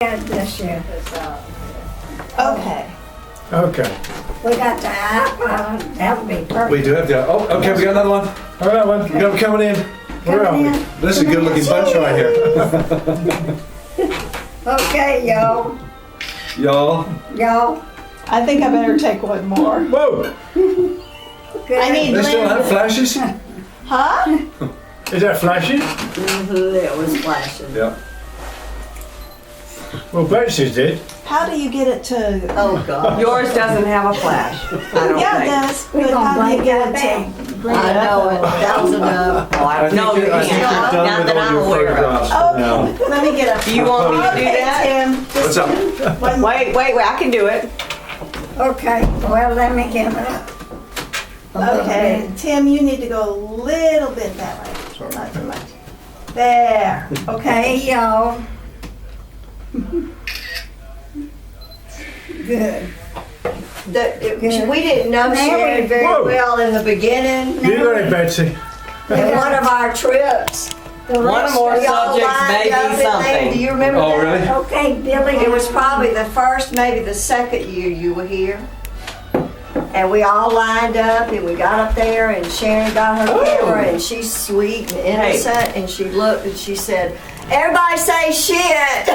This year. Okay. Okay. We got the iPod, that would be perfect. We do have the. Oh, okay, we got another one. All right, one. We got them coming in. Where are Coming we? in. This is a good looking bunch right here. Okay, y'all, I think I better take one more. Whoa! good. I need They still Linda. have flashes? Huh? Is that flashing? It was flashing. Yeah. Well, Betsy's did. How do you get it to? Oh, God. Yours doesn't have a flash, I don't Yeah, it think. does. We But gonna how do you break get that it to bring I it up? know it, that was enough. Oh, I think no, you I think you're can't. done Not with that all I'm your aware of. photographs for now. Okay, let me get a. Do you want me to do Okay, that? Tim, What's just up? one. Wait, I can do it. Okay, well, let me give it up. Okay, Tim, you need to go a little bit that way. Not too much. There. Okay. Hey, y'all. Good. We didn't know Sharon very Whoa. well in the beginning. You got it, Betsy. In one of our trips. The One rest more of y'all subjects lined may up be and they- something. Do you remember Oh, that? really? Okay, Billy. It was probably the first, maybe the second year you were here. And we all lined up and we got up there and Sharon got her camera and she's sweet and innocent and she looked and she said, "Everybody say shit."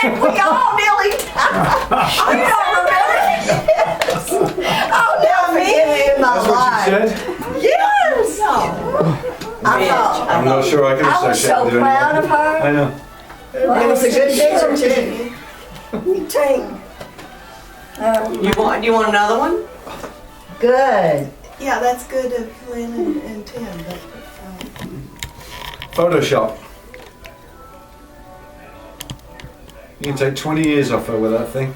And we all nearly, you don't remember? Yes. I'll never forget it in my That's what life. you said? Yes. I thought, I'm not sure I can I was associate so with you proud of anymore. her. I know. It was a good picture too. You take. You want another one? Good. Yeah, that's good of Lynn and Tim, but. Photoshop. You can take 20 years off her with that thing.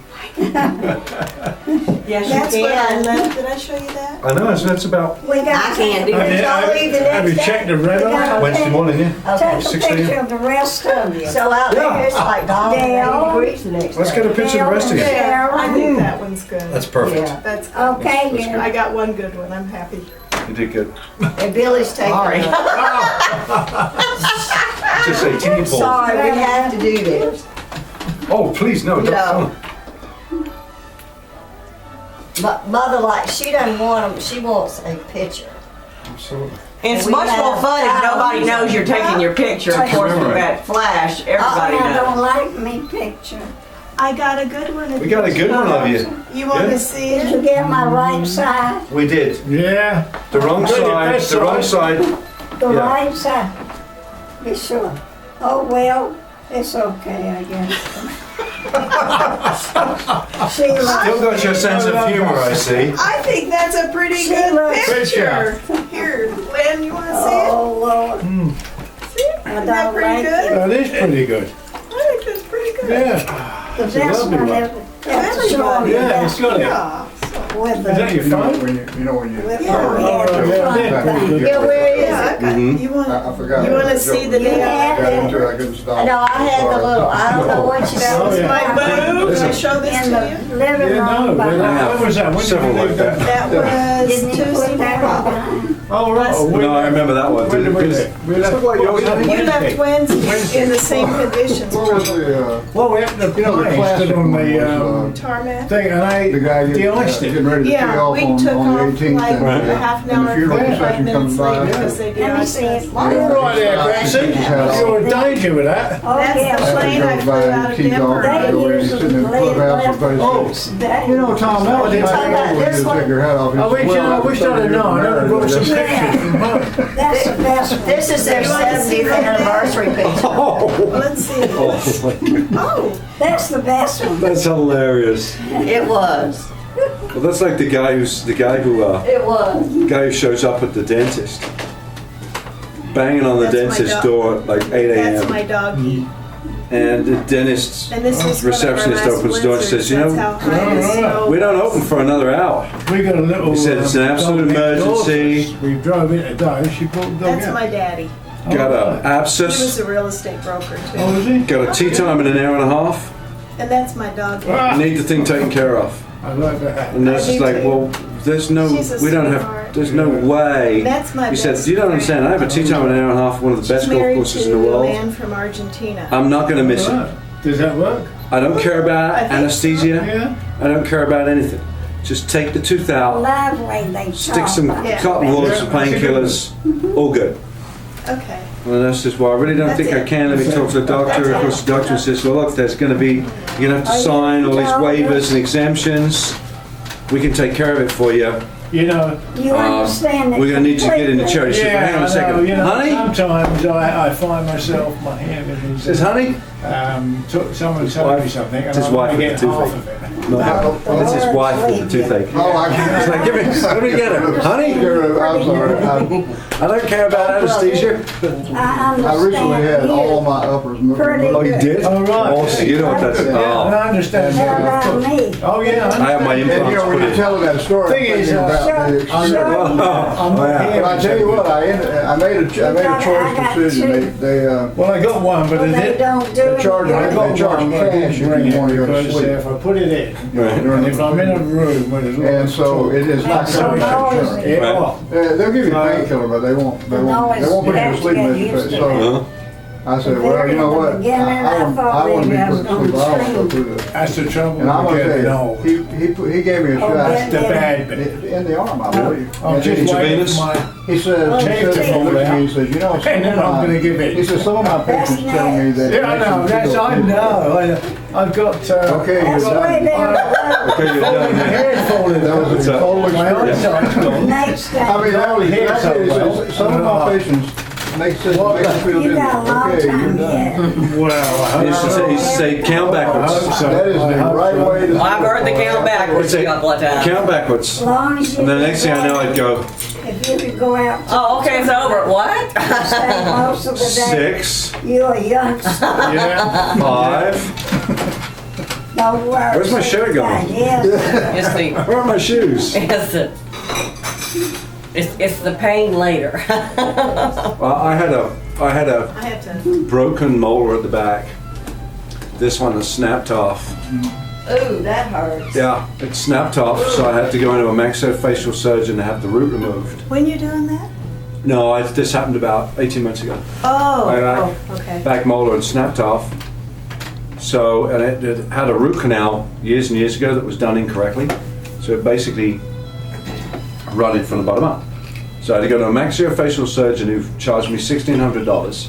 Yes, That's you what I can. left. Did I show you that? I know, that's about We got I can't do to it. Y'all leave the Have you next checked day? the red We got- eye? Wednesday morning, yeah. take a 6 a.m. picture of the rest of you. So out there, Yeah. it's like down Dale. 80 degrees the next Let's day. get a picture of the rest of you. I think that one's good. That's perfect. Yeah. That's good. Okay, That's yeah. I got one good one. I'm happy. You did good. And Billy's taking Sorry. it. Just say teeny ball. Sorry, we have to do this. Oh, please, no, don't. No. But Mother, like, she doesn't want them, she wants a picture. Absolutely. It's We much more have fun if nobody thousands. knows you're taking your picture. Of course, with that flash, everybody I don't knows. like me picture. I got a good one. We got a good one of you. You want Yeah. to see Did it? you get my right side? We did. Yeah. The wrong Good, side, best the wrong side. The Yeah. right side? Be sure. Oh, well, it's okay, I guess. She Still likes got your sense of humor, I see. I think that's a pretty She good looks- picture. Here, Lynn, you want to see it? Oh, Lord. See it? I Isn't that don't pretty like good? That is pretty good. I think that's pretty good. Yeah. The It's a best lovely one one. ever. Have to show me Yeah, that it's got it. Yeah. with Is that the, your You know phone? when you with the Yeah. red Yeah, front thing. Yeah, where is Yeah, it? I got, Mhm. you want, I forgot. you want to see the You day have Got it into it, I couldn't stop. No, I had the little, I don't know what you That Oh, was yeah. my boo. Can I show this in to the you? living Yeah, room no. behind. When was that? When did Several we like leave that. That was Didn't you Tuesday put that night. behind? Oh, right. Oh, No, I remember that one. When did we leave? We left. Look like yours, we You left Wednesday in the same conditions, What was probably. the, Well, we had the you know, the plane class stood on the Tarmac. thing, and I the guy de-iced getting it. ready to tee Yeah, off we on took the off 18th. like Right. a half an And hour, the funeral 45 procession minutes comes by. late because they did Let me our see it. stuff. You're right there, Betsy. You're in danger with that. Oh, That's yeah. the plane I flew out of Denver. They use Sitting in the the clubhouse, left everybody's today. you know, Tom, that was Talking about this one? take your hat off. I wish, I wish I'd have known. I would have brought some pictures from home. That's the best one. This is their You want to see 70th that? anniversary picture. Let's see. Oh, That's the best one. That's hilarious. It was. Well, that's like the guy who It was. shows up at the dentist, banging on the That's my dentist's dog. door at like 8 that's a.m. my doggy. and the dentist's And this is receptionist one of our opens the door and last says, blizzards. That's how high the snow we don't was. open for another hour. We got a little. He said it's an absolute dog next door to emergency. us. We drove in today. She brought the dog That's out. my daddy. Got a He was abscess, a real estate broker too. Oh, is he? got a tea time in an hour and a half. And that's my dog. Ah. Need the thing taken care of. I like that. And nurse I is do like, too. well, there's no, She's a we don't have, sweetheart. there's no way. That's my He said, best you don't friend. understand. I have a tea time in an hour and a half, one of the She's best golf married courses to in the a world. man from Argentina. I'm not going to miss it. Right. Does that work? I don't care about I think so. anesthesia. Yeah. I don't care about anything. Just take the tooth out, Lively they stick some talk about. cotton wool, Yeah, some that's a good painkillers, all good. Okay. And the nurse says, well, I really don't That's think I it. can. Let me talk to the doctor. Of course, the doctor says, well, look, there's going to be, you're going to have to sign all these waivers and exemptions. We can take care of it for you. You know, You understand that We're going to need you to get in the chair. completely. She said, hang on a I second. know, you know, Honey? sometimes I find myself, my hand in his, Says, honey? someone telling me something and It's his I wife want to with get the half toothache. of it. No, that's his wife with the toothache. Oh, I It's can't. like, give me, let me get her. Honey? I'm sorry. I don't care about anesthesia. I understand. I recently had you. all my uppers moved. Pretty Oh, you did? Oh, right. Oh, so you know what that's, Yeah, oh. I understand. How about me? Oh, yeah. I have my And you implants know, when put you're in. telling that story, I'm Thing is, thinking about the Sure, experience. sure. I'm not yeah. hearing But I tell you what, I made a choice got decision. two. They Well, I got one, but Well, they it don't do they it. charge I they got charge one, but I cash didn't if bring you it want to go to because sleep. if I put it in, Right. and if I'm in a room where there's a lot And of so talk, it is not So covered by noisy. insurance. yeah, Right. well, They'll give you a painkiller, but they won't put you to sleep unless you pay. So Huh? I said, well, you know what? I want to be put to sleep. I don't want to go through this. that's the trouble And I'm with gonna getting tell old. you, he gave me a Oh, shot That's the bad bit. in the arm, I believe. I'm And just he- waiting Intravenous? for my, He said, Take the phone out. he says, you know, some and then of I'm my, gonna give it. he says, some of my patients tell me that. Yeah, I know, that's, I know, I've got, Okay, That's you're the way done. they Okay, you're done. my hair's falling That was a out. total My experience. eyesight's gone. next I time. mean, that was Here, exactly, so well. some of my patients make sense, Well, make us feel You got a long okay, you're time done. yet. Well, I He used to say, he used to say count I backwards. hope so. That is the I hope right so. way to. Well, I've heard the count backwards Say, a couple of times. count backwards. As long as you. And then the next thing I know, I'd go If you could go out to Oh, okay, it's over. What? stay most of the day, 6, you're a youngster. Yeah, 5. Don't worry. Where's my shirt going? Yes. It's the, Where are my shoes? it's the pain later. Well, I had a I have to. broken molar at the back. This one has snapped off. Ooh, that hurts. Yeah, it snapped off, so I had to go into a maxillofacial surgeon to have the root removed. When you're doing that? No, this happened about 18 months ago. Oh, okay. Back molar had snapped off. So, and it had a root canal years and years ago that was done incorrectly. So it basically rotted from the bottom up. So I had to go to a maxillofacial surgeon who charged me $1,600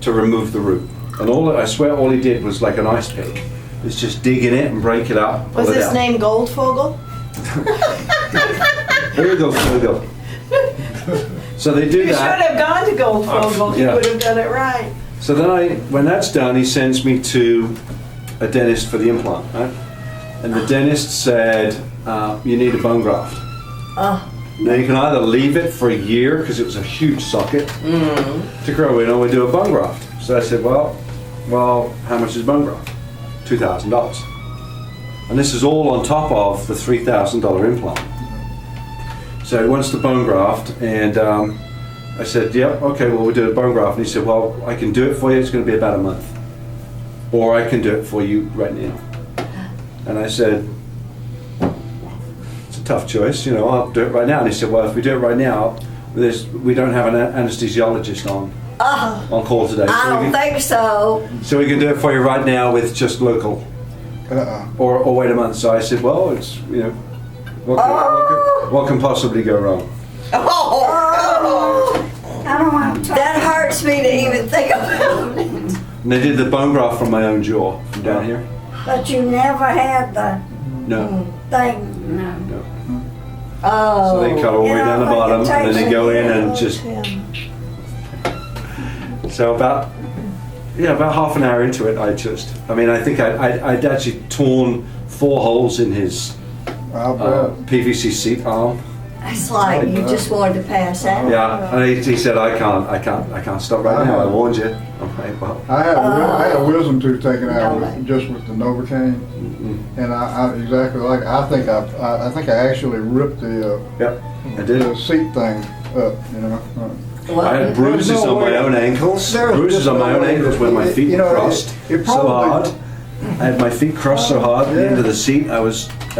to remove the root. And I swear all he did was like an ice pick. It's just dig in it and break it up. Was pull it his out. name Goldfogel? There we go, there we go. So they do You should that. have gone to Goldfogel. You Yeah. would have done it right. So then when that's done, he sends me to a dentist for the implant, right? And the dentist said, you need a bone graft. Oh. Now you can either leave it for a year, because it was a huge socket, to grow in, or we do a bone graft. So I said, well, how much is bone graft? $2,000. And this is all on top of the $3,000 implant. So he wants the bone graft, and I said, yep, okay, well, we'll do a bone graft. And he said, well, I can do it for you, it's going to be about a month. Or I can do it for you right now. And I said, it's a tough choice, I'll do it right now. And he said, well, if we do it right now, we don't have an anesthesiologist on call today. I don't think so. So we can do it for you right now with just local, or wait a month. So I said, well, it's, what can possibly go wrong? Oh, I don't want to talk. that hurts me to even think about it. And they did the bone graft from my own jaw, from down here. But you never had the No. thing, no. Oh. So they cut all the way down the bottom, and then they go in and just, so about half an hour into it, I think I'd actually torn 4 holes in his I'll bet. PVC seat arm. It's like you just wanted to pass out. Yeah, and he said, I can't stop right now, I warned you. I'm like, well, I had a wisdom tooth taken out just with the Novocaine, and I exactly like it. I think I actually ripped the yep, I did. the seat thing up. I had bruises There's no on my way- own ankles, there's bruises just on my no own way ankles that- where my feet were crossed it so probably- hard. I had my feet crossed so hard at the end of the seat, I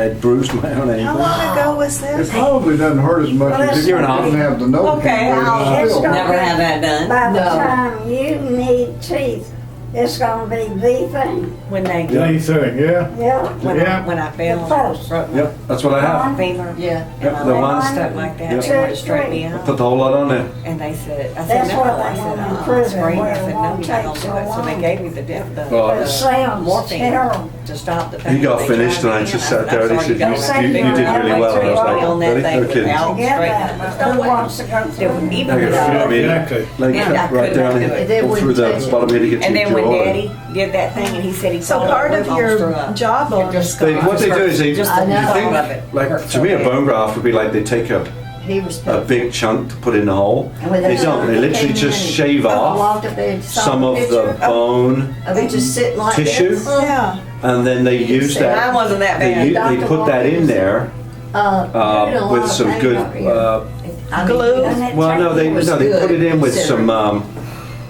had bruised my own How ankles. long ago was It this? probably doesn't hurt as much Well, as that's if you year and a half. didn't have the Novocaine. Okay, but I'll- it's still- it's Never have that done. By the No. time you need teeth, It's gonna be the thing. When they The only thing, yeah. Yeah. when I fell The and post. broke my Yep, that's what I have. fever. Yeah. And Yep, my the leg one- was stuck like that. Yep. They wanted to straighten me I out. put the whole lot on there. And they said, I That's said, no. what I they said, want to uh-uh, prove, spring. I where said, it no, won't you're not gonna take do so it. So they long. gave me the Well, It sounds morphine terrible. to stop the pain. He got They finished tried and I me, just and sat there and he I'm said, sorry, you you got did it. really well. And I was like, on that really? thing No kidding. without To get straightening. that, There's who no way. wants to go There through wouldn't it? even Like be a that. few me, Exactly. like Yeah, I right could down not do here, it. They all through wouldn't the touch it. bottom here to get to And your then when jaw. Daddy did that thing, and he said he So saw part the of roof your all up. jawbone Just is gone. What they do is they, Just I the know. thought of it. like, hurt to me, a so bone graft would be like they take a He was. big chunk to put in the hole. And when They they don't, they literally just shave off Walked up there and saw some the of picture the bone of it just sitting like tissue. this. Yeah. and then they use said, Mine that, wasn't that they, bad. they put that in there with some good, Glue. well, no, they put it in with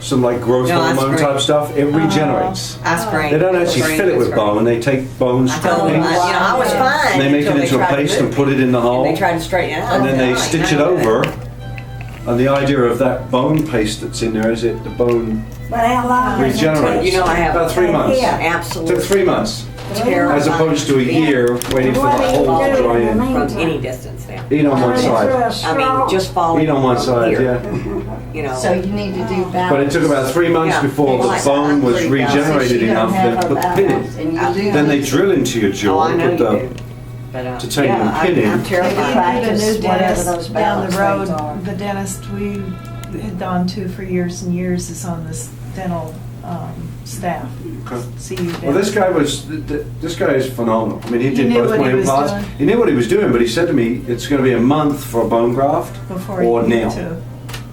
some like growth No, I hormone sprayed. type stuff. It regenerates. I sprained. They don't actually sprained fill it with sprained. bone. They take bone I told them, strippings, I was fine. and they make it until into a tried to paste move and put it in the And hole, they tried to straighten it out. and then they Oh, stitch I it know over. And the idea of that bone paste that's in there is it the bone But how long does it regenerates. take? You know I have About 3 months. Yeah. absolute Took 3 months, terror as opposed to a year waiting for the What do you hole to do dry in the in. from any distance now. Eat on one Run it through side. a I straw? mean, just falling. Eat on one from side, here, yeah. You know. So you need to do balance. But it took about 3 months Yeah. before the Like, bone was So regenerated she don't enough. have They her put the pin balance, in. and you lose Then they it. drill into your Oh, jaw. I know Put you the do. But, titanium yeah, pin in. I'm We terrified. need a Practice new whatever dentist those down the balance road. rates are. The dentist we had gone to for years and years is on this dental staff. Okay. CU Well, this dentist. guy was, this guy is phenomenal. I mean, he He did knew both what my he was implants. doing. He knew what he was doing, but he said to me, it's going to be a month for a bone graft Before he or needed now. to.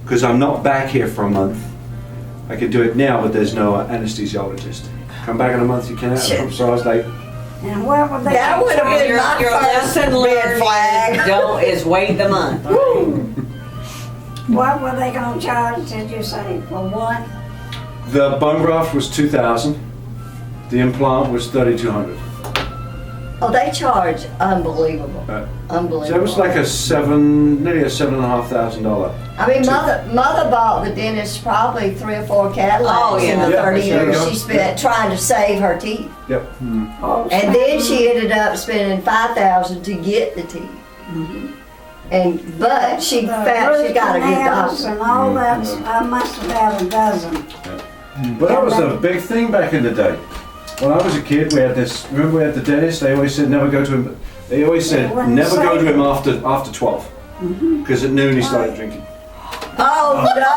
Because I'm not back here for a month. I could do it now, but there's no anesthesiologist. Come back in a month, you can't. So I was like, And what would they? That would have been Your my first lesson red learned flag. is don't is wait the month. What were they gonna charge, did you say, for one? the bone graft was 2,000. The implant was 3,200. Oh, they charge unbelievable. Right. Unbelievable. So it was like nearly a $7,500. I mean, mother bought the dentist probably 3 or 4 Cadillacs Oh, yeah. in the Yeah, 30 there you years go. she spent trying to save her teeth. Yep. Oh, And then she ended up spending $5,000 to get the teeth. But she found she got a good canals doctor. and all that, I must have had a dozen. But that was a big thing back in the day. When I was a kid, we had this. Remember, we had the dentist. They always said never go to him. They always said They wouldn't never go say to him after 12, because at noon he started drinking. Oh no!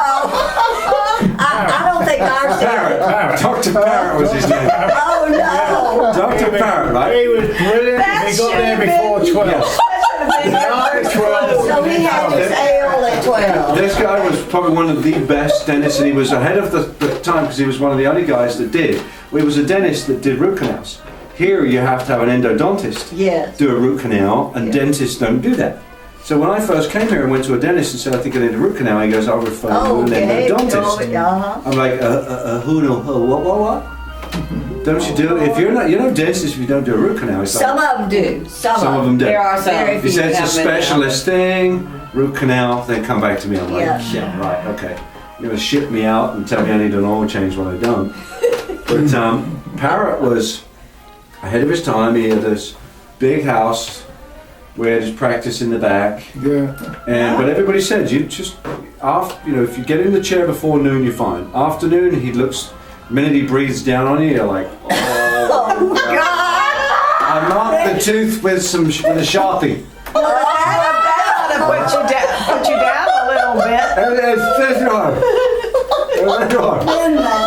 I don't think ours did. Parrot. Dr. Parrot was his name. Oh no! Dr. Parrot, right? He was brilliant. That He got there should've been- before 12. Yes. So he had his ale at 12. This guy was probably one of the best dentists, and he was ahead of the time because he was one of the only guys that did. He was a dentist that did root canals. Here you have to have an endodontist Yes. do a root canal, and Yeah. dentists don't do that. So when I first came here and went to a dentist and said I think I need a root canal, he goes, I'll refer you Oh, to an okay. endodontist. Uh-huh. I'm like, who no, what? Don't you do it? If you're no dentist if you don't do a root canal. It's Some like, of them do. some of them do. There are some. Very He said it's a How many? specialist thing, root canal, then come back to me. I'm like, Yeah. yeah, right, okay. You're gonna ship me out and tell me I need an oil change when I don't. But Parrot was ahead of his time. He had this big house where he had his practice in the back. Yeah. But everybody said you just if you get in the chair before noon, you're fine. Afternoon, he looks. The minute he breathes down on you, you're like, oh God! I marked the tooth with with a Sharpie. That ought to put you down a little bit. And it's this one. This one. In that,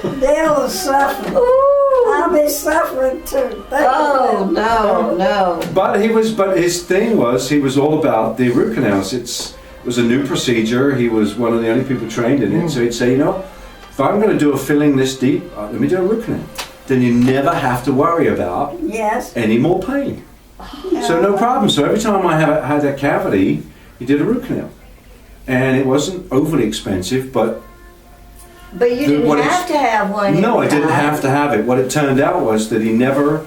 poor Dale is suffering. I'll be suffering too. Oh no! But his thing was he was all about the root canals. It was a new procedure. He was one of the only people trained in it. So he'd say, if I'm going to do a filling this deep, let me do a root canal. Then you never have to worry about Yes. any more pain. So no problem. So every time I had that cavity, he did a root canal. And it wasn't overly expensive, but But you didn't What have to have one. no, I every didn't time. have to have it. What it turned out was that he never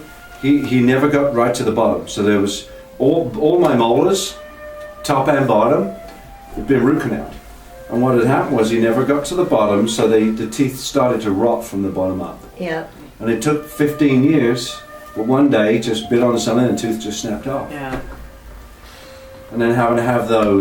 got right to the bottom. So there was all my molars, top and bottom, had been root canaled. And what had happened was he never got to the bottom, so the teeth started to rot from the bottom up. Yep. And it took 15 years, but one day he just bit on something and the tooth just snapped off. Yeah. And then having to have those